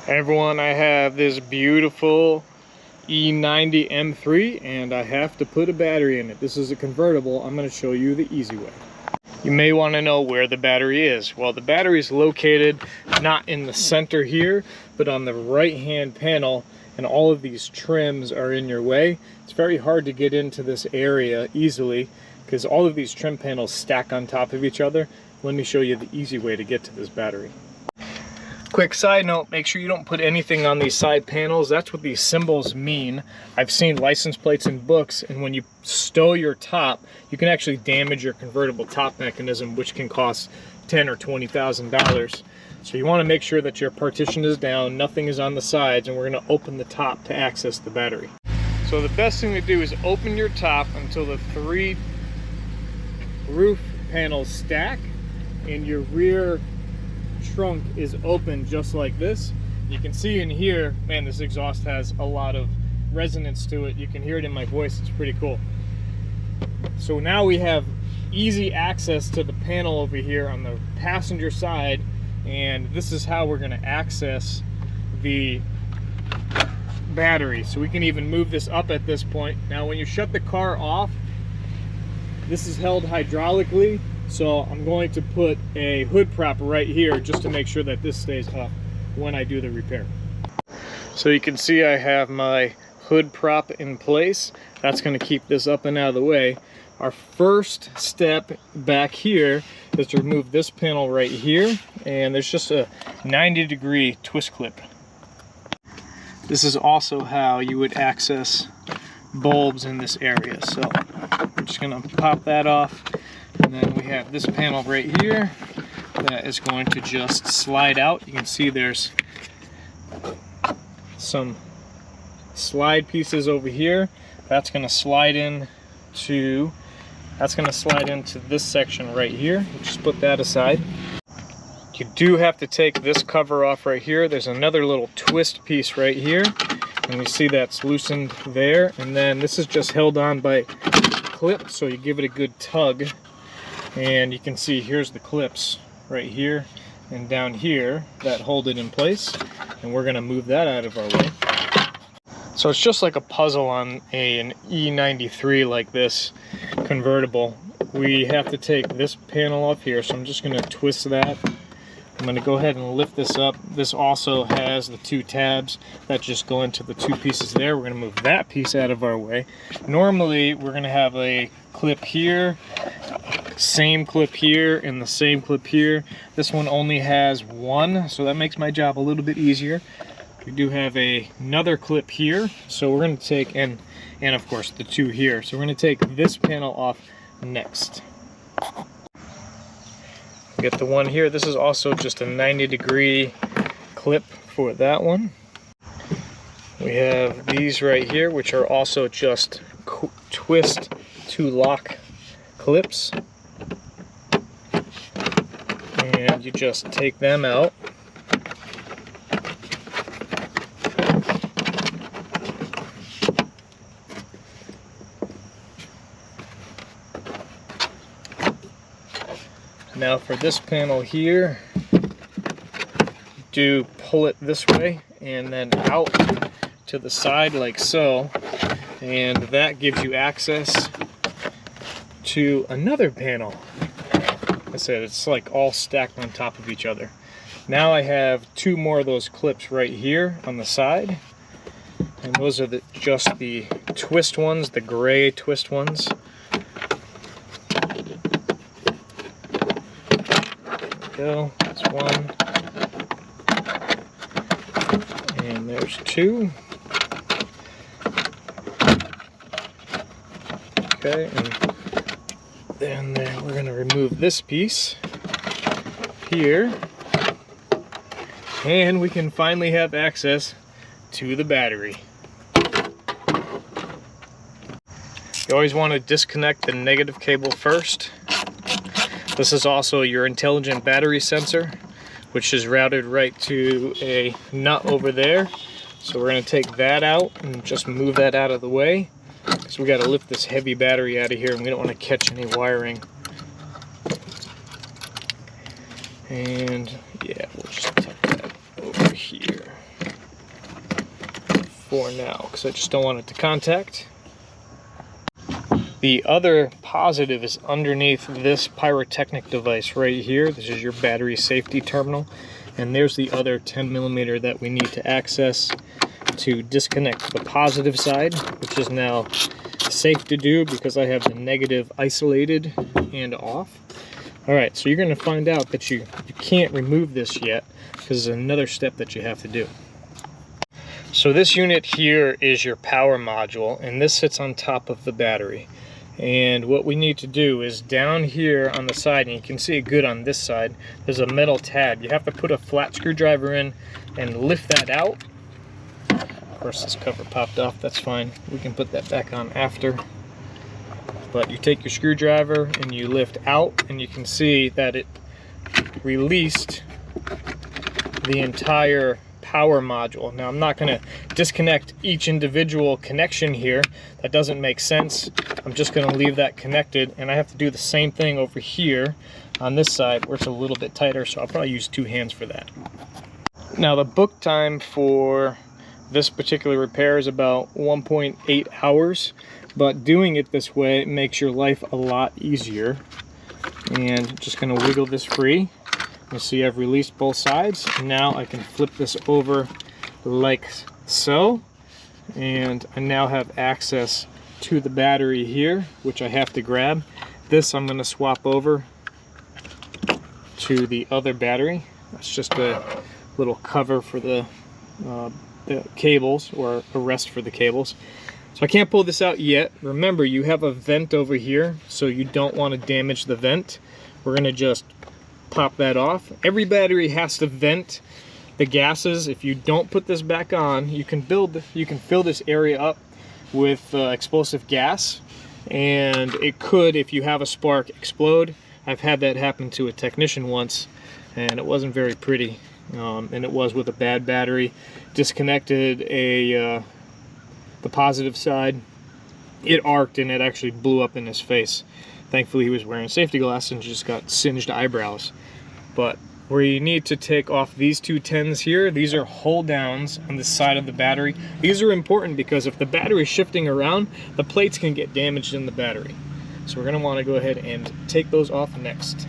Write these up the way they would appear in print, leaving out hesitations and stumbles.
Hey everyone, I have this beautiful E90 M3 and I have to put a battery in it. This is a convertible. I'm going to show you the easy way. You may want to know where the battery is. Well, the battery is located not in the center here, but on the right hand panel, and all of these trims are in your way. It's very hard to get into this area easily because all of these trim panels stack on top of each other. Let me show you the easy way to get to this battery. Quick side note, make sure you don't put anything on these side panels. That's what these symbols mean. I've seen license plates in books, and when you stow your top, you can actually damage your convertible top mechanism, which can cost $10,000 or $20,000. So you want to make sure that your partition is down, nothing is on the sides, and we're going to open the top to access the battery. So the best thing to do is open your top until the 3 roof panels stack and your rear trunk is open just like this. You can see in here, man, this exhaust has a lot of resonance to it. You can hear it in my voice. It's pretty cool. So now we have easy access to the panel over here on the passenger side, and this is how we're going to access the battery. So we can even move this up at this point. Now when you shut the car off, this is held hydraulically. So I'm going to put a hood prop right here just to make sure that this stays up when I do the repair. So you can see I have my hood prop in place. That's going to keep this up and out of the way. Our first step back here is to remove this panel right here, and there's just a 90-degree twist clip. This is also how you would access bulbs in this area. So we're just going to pop that off. And then we have this panel right here that is going to just slide out. You can see there's some slide pieces over here. That's going to slide into this section right here. Just put that aside. You do have to take this cover off right here. There's another little twist piece right here, and you see that's loosened there. And then this is just held on by clips, so you give it a good tug. And you can see here's the clips right here and down here that hold it in place, and we're going to move that out of our way. So it's just like a puzzle on an E93 like this convertible. We have to take this panel off here, so I'm just going to twist that. I'm going to go ahead and lift this up. This also has the 2 tabs that just go into the 2 pieces there. We're going to move that piece out of our way. Normally we're going to have a clip here, same clip here, and the same clip here. This one only has 1, so that makes my job a little bit easier. We do have another clip here, so we're going to take, and of course the 2 here. So we're going to take this panel off next. Get the one here. This is also just a 90-degree clip for that one. We have these right here, which are also just twist to lock clips, and you just take them out. Now for this panel here, do pull it this way and then out to the side like so, and that gives you access to another panel. I said it's like all stacked on top of each other. Now I have 2 more of those clips right here on the side, and those are just the twist ones, the gray twist ones. Go. That's 1, and there's 2. Okay, and then we're going to remove this piece here, and we can finally have access to the battery. You always want to disconnect the negative cable first. This is also your intelligent battery sensor, which is routed right to a nut over there. So we're going to take that out and just move that out of the way, because we got to lift this heavy battery out of here and we don't want to catch any wiring. And yeah, we'll just tuck that over here. for now because I just don't want it to contact. The other positive is underneath this pyrotechnic device right here. This is your battery safety terminal. And there's the other 10mm that we need to access to disconnect the positive side, which is now safe to do because I have the negative isolated and off. All right, so you're going to find out that you can't remove this yet because there's another step that you have to do. So this unit here is your power module, and this sits on top of the battery. And what we need to do is down here on the side, and you can see it good on this side, there's a metal tab. You have to put a flat screwdriver in and lift that out. Of course, this cover popped off, that's fine. We can put that back on after. But you take your screwdriver and you lift out, and you can see that it released the entire power module. Now I'm not going to disconnect each individual connection here. That doesn't make sense. I'm just going to leave that connected, and I have to do the same thing over here on this side where it's a little bit tighter, so I'll probably use 2 hands for that. Now the book time for this particular repair is about 1.8 hours, but doing it this way makes your life a lot easier. And just going to wiggle this free. You see I've released both sides. Now I can flip this over like so, and I now have access to the battery here, which I have to grab. This I'm going to swap over to the other battery. That's just a little cover for the cables, or a rest for the cables. So I can't pull this out yet. Remember, you have a vent over here, so you don't want to damage the vent. We're going to just pop that off. Every battery has to vent the gases. If you don't put this back on, you can fill this area up with explosive gas, and it could, if you have a spark, explode. I've had that happen to a technician once, and it wasn't very pretty. And it was with a bad battery. Disconnected the positive side. It arced and it actually blew up in his face. Thankfully he was wearing safety glasses and just got singed eyebrows. But where you need to take off these 2 10s here, these are hold downs on the side of the battery. These are important because if the battery is shifting around, the plates can get damaged in the battery. So we're going to want to go ahead and take those off next.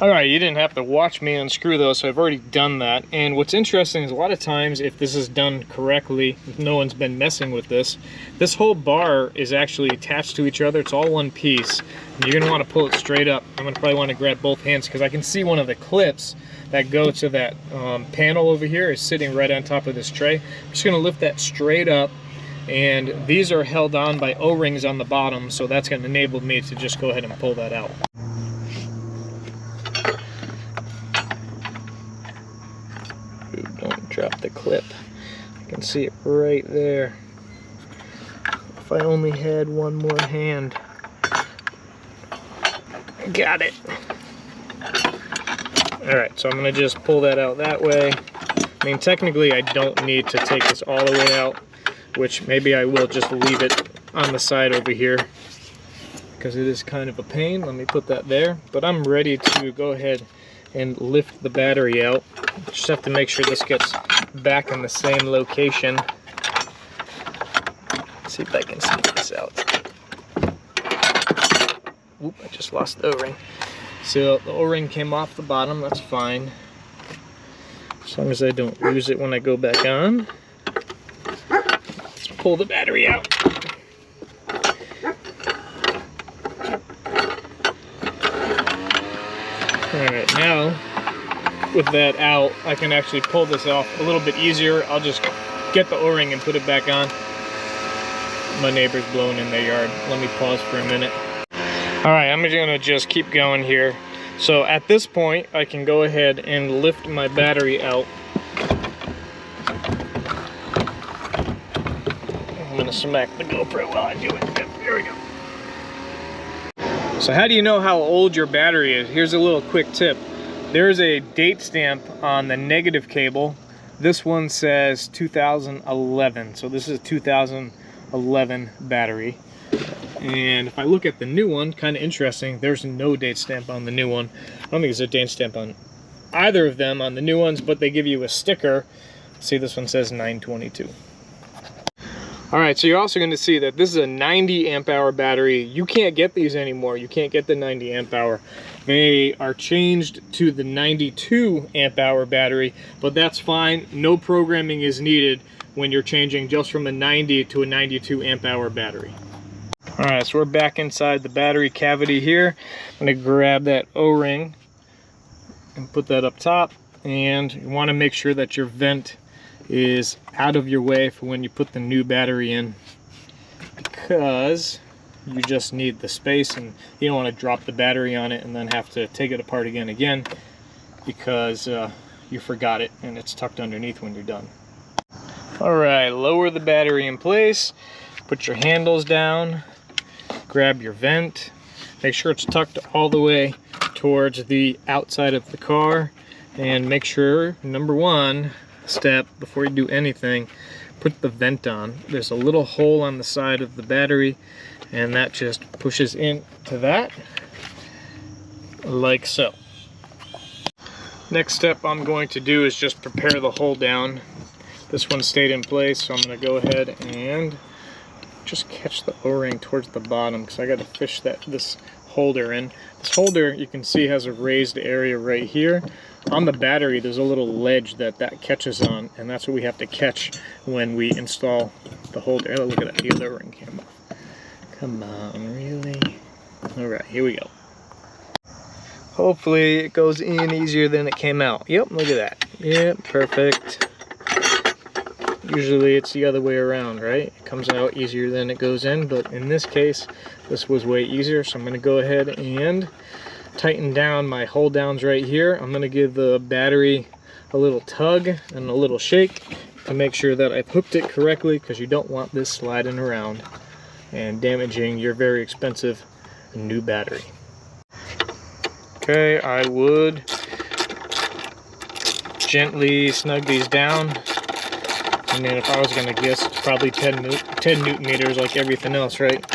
Alright, you didn't have to watch me unscrew those, so I've already done that. And what's interesting is a lot of times, if this is done correctly, if no one's been messing with this whole bar is actually attached to each other. It's all one piece. And you're going to want to pull it straight up. I'm going to probably want to grab both hands because I can see one of the clips that go to that panel over here is sitting right on top of this tray. I'm just going to lift that straight up. And these are held on by O-rings on the bottom, so that's going to enable me to just go ahead and pull that out. Don't drop the clip. I can see it right there. If I only had one more hand. Got it. Alright, so I'm going to just pull that out that way. I mean, technically I don't need to take this all the way out, which maybe I will just leave it on the side over here because it is kind of a pain. Let me put that there. But I'm ready to go ahead and lift the battery out. Just have to make sure this gets back in the same location. Let's see if I can sneak this out. Oop, I just lost the O-ring. So the O-ring came off the bottom, that's fine. As long as I don't lose it when I go back on. Let's pull the battery out. Alright, now with that out, I can actually pull this off a little bit easier. I'll just get the O-ring and put it back on. My neighbor's blowing in their yard. Let me pause for a minute. Alright, I'm going to just keep going here. So at this point, I can go ahead and lift my battery out. I'm going to smack the GoPro while I do it. There we go. So how do you know how old your battery is? Here's a little quick tip. There's a date stamp on the negative cable. This one says 2011. So this is a 2011 battery. And if I look at the new one, kind of interesting, there's no date stamp on the new one. I don't think there's a date stamp on either of them on the new ones, but they give you a sticker. See, this one says 922. All right, so you're also going to see that this is a 90 amp hour battery. You can't get these anymore. You can't get the 90 amp hour. They are changed to the 92 amp hour battery, but that's fine. No programming is needed when you're changing just from a 90 to a 92 amp hour battery. All right, so we're back inside the battery cavity here. I'm going to grab that O-ring and put that up top, and you want to make sure that your vent is out of your way for when you put the new battery in, because you just need the space and you don't want to drop the battery on it and then have to take it apart again because you forgot it and it's tucked underneath when you're done. All right, lower the battery in place, put your handles down, grab your vent, make sure it's tucked all the way towards the outside of the car, and make sure, number one step before you do anything, put the vent on. There's a little hole on the side of the battery, and that just pushes into that like so. Next step I'm going to do is just prepare the hole down. This one stayed in place, so I'm going to go ahead and just catch the O-ring towards the bottom, because I got to fish this holder in. This holder, you can see, has a raised area right here. On the battery, there's a little ledge that catches on, and that's what we have to catch when we install the holder. Oh, look at that, the other ring came off. Come on, really? All right, here we go. Hopefully it goes in easier than it came out. Yep, look at that. Yep, perfect. Usually it's the other way around, right? It comes out easier than it goes in, but in this case, this was way easier, so I'm going to go ahead and tighten down my hold downs right here. I'm going to give the battery a little tug and a little shake to make sure that I've hooked it correctly, because you don't want this sliding around and damaging your very expensive new battery. Okay, I would gently snug these down. I mean, if I was going to guess, it's probably 10 Newton meters like everything else, right?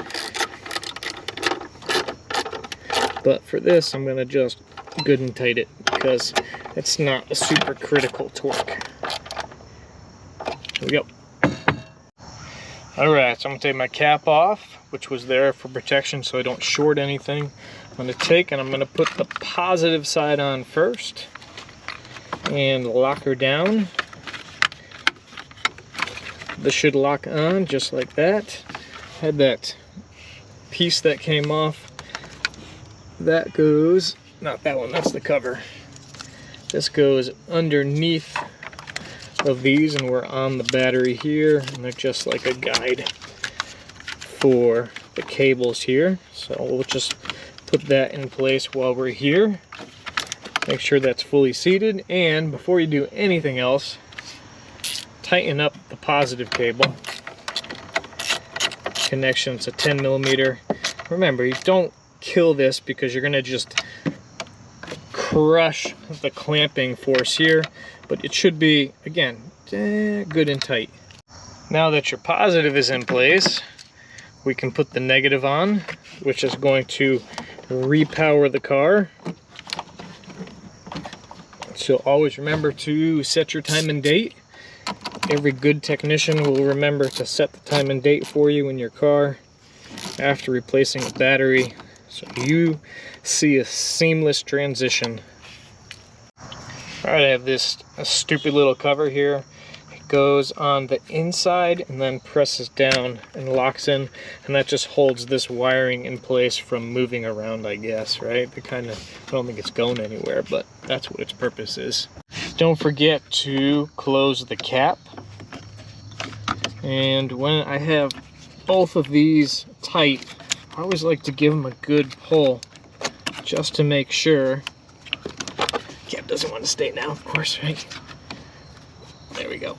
But for this, I'm going to just good and tight it, because it's not a super critical torque. Here we go. Alright, so I'm going to take my cap off, which was there for protection so I don't short anything. I'm going to take and I'm going to put the positive side on first and lock her down. This should lock on just like that. Had that piece that came off. That goes, not that one, that's the cover. This goes underneath of these, and we're on the battery here, and they're just like a guide for the cables here. So we'll just put that in place while we're here. Make sure that's fully seated, and before you do anything else, tighten up the positive cable connection. It's a 10 millimeter. Remember, you don't kill this, because you're going to just crush the clamping force here, but it should be, again, good and tight. Now that your positive is in place, we can put the negative on, which is going to repower the car. So always remember to set your time and date. Every good technician will remember to set the time and date for you in your car after replacing a battery, so you see a seamless transition. Alright, I have this stupid little cover here. It goes on the inside and then presses down and locks in, and that just holds this wiring in place from moving around, I guess, right? I don't think it's going anywhere, but that's what its purpose is. Don't forget to close the cap. And when I have both of these tight, I always like to give them a good pull just to make sure. Cap doesn't want to stay now, of course, right? There we go.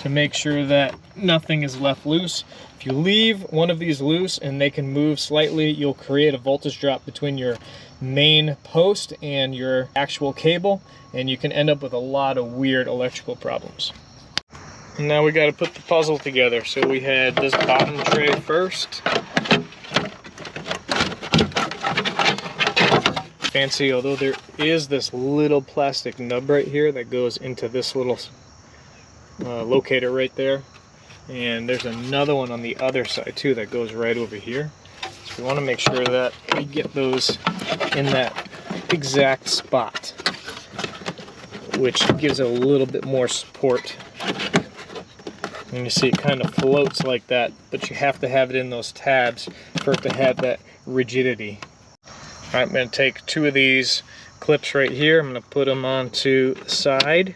To make sure that nothing is left loose. If you leave one of these loose and they can move slightly, you'll create a voltage drop between your main post and your actual cable, and you can end up with a lot of weird electrical problems. And now we got to put the puzzle together. So we had this bottom tray first. Fancy, although there is this little plastic nub right here that goes into this little locator right there. And there's another one on the other side too that goes right over here. So we want to make sure that we get those in that exact spot, which gives it a little bit more support. And you see it kind of floats like that, but you have to have it in those tabs for it to have that rigidity. All right, I'm going to take two of these clips right here. I'm going to put them onto the side,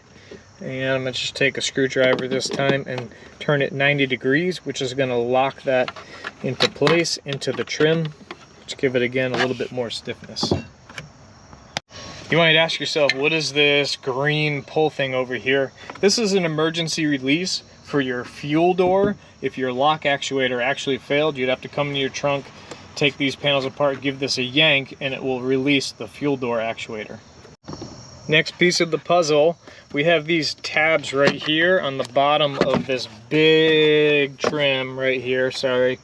and I'm going to just take a screwdriver this time and turn it 90 degrees, which is going to lock that into place into the trim, which give it again a little bit more stiffness. You might ask yourself, what is this green pull thing over here? This is an emergency release for your fuel door. If your lock actuator actually failed, you'd have to come into your trunk, take these panels apart, give this a yank, and it will release the fuel door actuator. Next piece of the puzzle, we have these tabs right here on the bottom of this big trim right here. Sorry,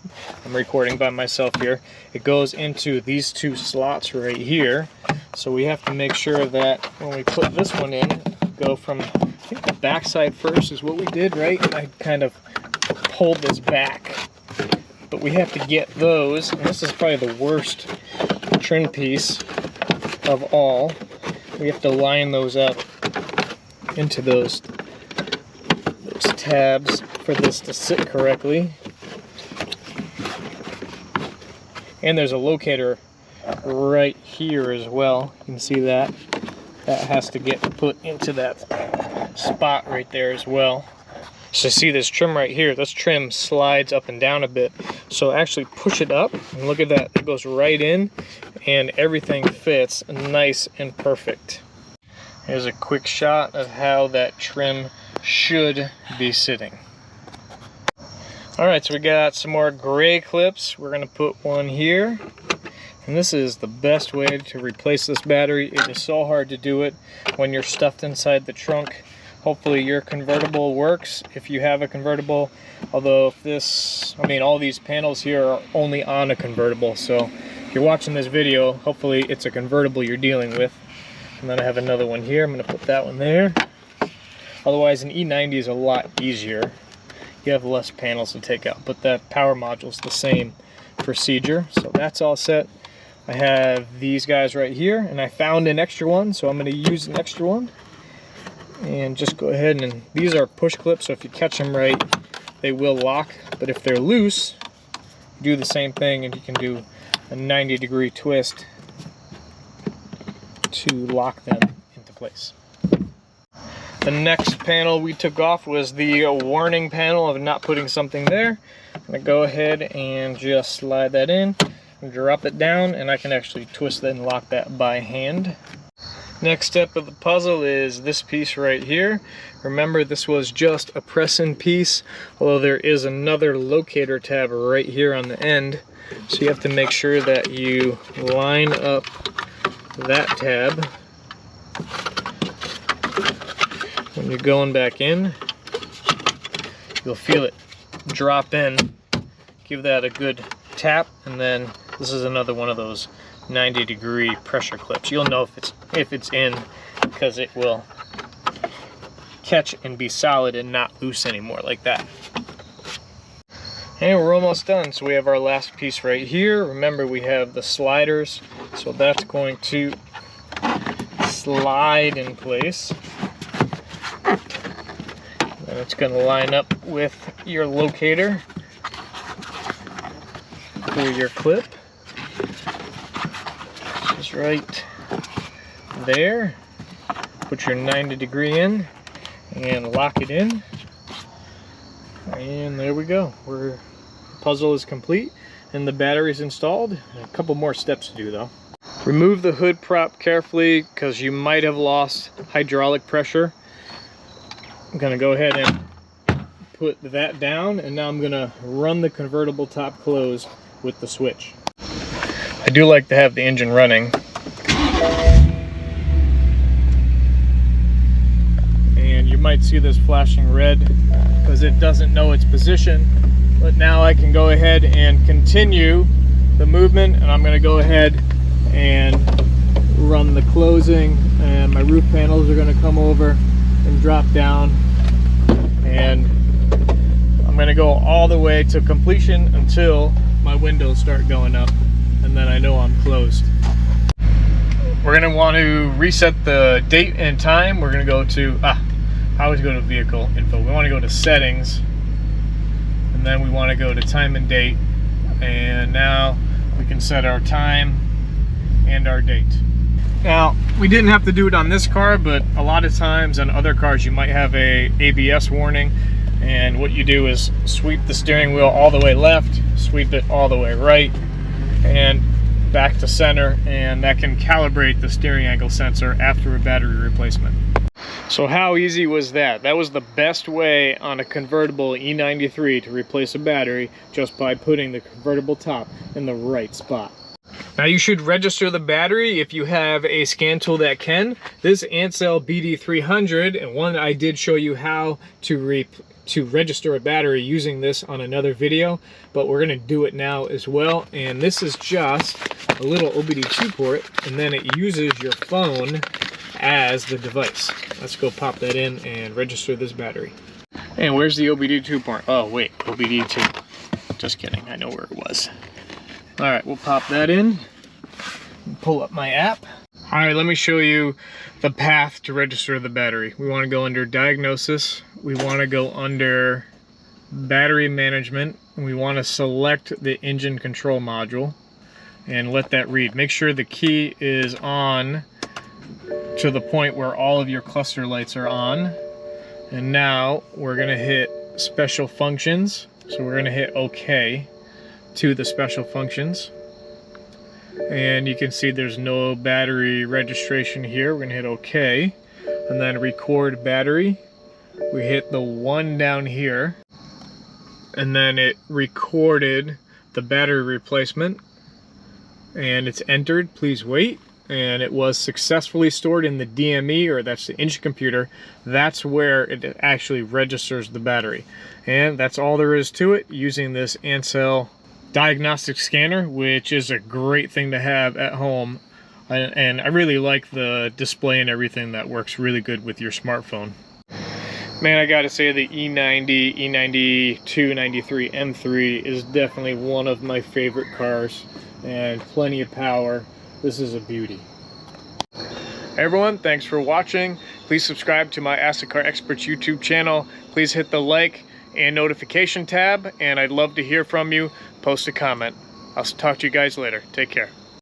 I'm recording by myself here. It goes into these two slots right here. So we have to make sure that when we put this one in, go from, I think the back side first is what we did, right? I kind of pulled this back. But we have to get those, and this is probably the worst trim piece of all. We have to line those up into those tabs for this to sit correctly. And there's a locator right here as well. You can see that. That has to get put into that spot right there as well. So see this trim right here, this trim slides up and down a bit. So actually push it up and look at that, it goes right in and everything fits nice and perfect. Here's a quick shot of how that trim should be sitting. Alright, so we got some more gray clips. We're going to put one here. And this is the best way to replace this battery. It is so hard to do it when you're stuffed inside the trunk. Hopefully your convertible works if you have a convertible. Although if this, I mean, all these panels here are only on a convertible. So if you're watching this video, hopefully it's a convertible you're dealing with. And then I have another one here. I'm going to put that one there. Otherwise, an E90 is a lot easier. You have less panels to take out, but that power module is the same procedure. So that's all set. I have these guys right here, and I found an extra one, so I'm going to use an extra one. And just go ahead, and these are push clips, so if you catch them right, they will lock. But if they're loose, do the same thing, and you can do a 90-degree twist to lock them into place. The next panel we took off was the warning panel of not putting something there. I'm going to go ahead and just slide that in and drop it down, and I can actually twist that and lock that by hand. Next step of the puzzle is this piece right here. Remember, this was just a press-in piece, although there is another locator tab right here on the end. So you have to make sure that you line up that tab. When you're going back in, you'll feel it drop in. Give that a good tap, and then this is another one of those 90-degree pressure clips. You'll know if it's in because it will catch and be solid and not loose anymore like that. And we're almost done. So we have our last piece right here. Remember, we have the sliders, so that's going to slide in place. And it's going to line up with your locator for your clip. Just right there. Put your 90-degree in and lock it in. And there we go. The puzzle is complete and the battery is installed. A couple more steps to do though. Remove the hood prop carefully because you might have lost hydraulic pressure. I'm going to go ahead and put that down, and now I'm going to run the convertible top close with the switch. I do like to have the engine running. And you might see this flashing red because it doesn't know its position. But now I can go ahead and continue the movement, and I'm going to go ahead and run the closing, and my roof panels are going to come over and drop down, and I'm going to to go all the way to completion until my windows start going up, and then I know I'm closed. We're going to want to reset the date and time. We're going to go to, I always go to vehicle info. We want to go to settings, and then we want to go to time and date, and now we can set our time and our date. Now, we didn't have to do it on this car, but a lot of times on other cars you might have a ABS warning, and what you do is sweep the steering wheel all the way left, sweep it all the way right, and back to center, and that can calibrate the steering angle sensor after a battery replacement. So how easy was that? That was the best way on a convertible E93 to replace a battery, just by putting the convertible top in the right spot. Now you should register the battery if you have a scan tool that can. This ANCEL BD300, and one I did show you how to register a battery using this on another video, but we're going to do it now as well. And this is just a little OBD2 port, and then it uses your phone as the device. Let's go pop that in and register this battery. And where's the OBD2 port? Oh wait, OBD2. Just kidding, I know where it was. Alright, we'll pop that in, pull up my app. Alright, let me show you the path to register the battery. We want to go under diagnosis, we want to go under battery management, and we want to select the engine control module and let that read. Make sure the key is on to the point where all of your cluster lights are on. And now we're going to hit special functions, so we're going to hit OK to the special functions, and you can see there's no battery registration here. We're gonna hit OK, and then record battery. We hit the 1 down here, and then it recorded the battery replacement, and it's entered, please wait, and it was successfully stored in the DME, or that's the engine computer. That's where it actually registers the battery, and that's all there is to it using this ANCEL diagnostic scanner, which is a great thing to have at home, and I really like the display and everything. That works really good with your smartphone. Man, I gotta say the E90 E92 E93 M3 is definitely one of my favorite cars, and plenty of power. This is a beauty. Hey everyone, thanks for watching. Please subscribe to my Ask the Car Experts YouTube channel. Please hit the like and notification tab, and I'd love to hear from you. Post a comment. I'll talk to you guys later. Take care.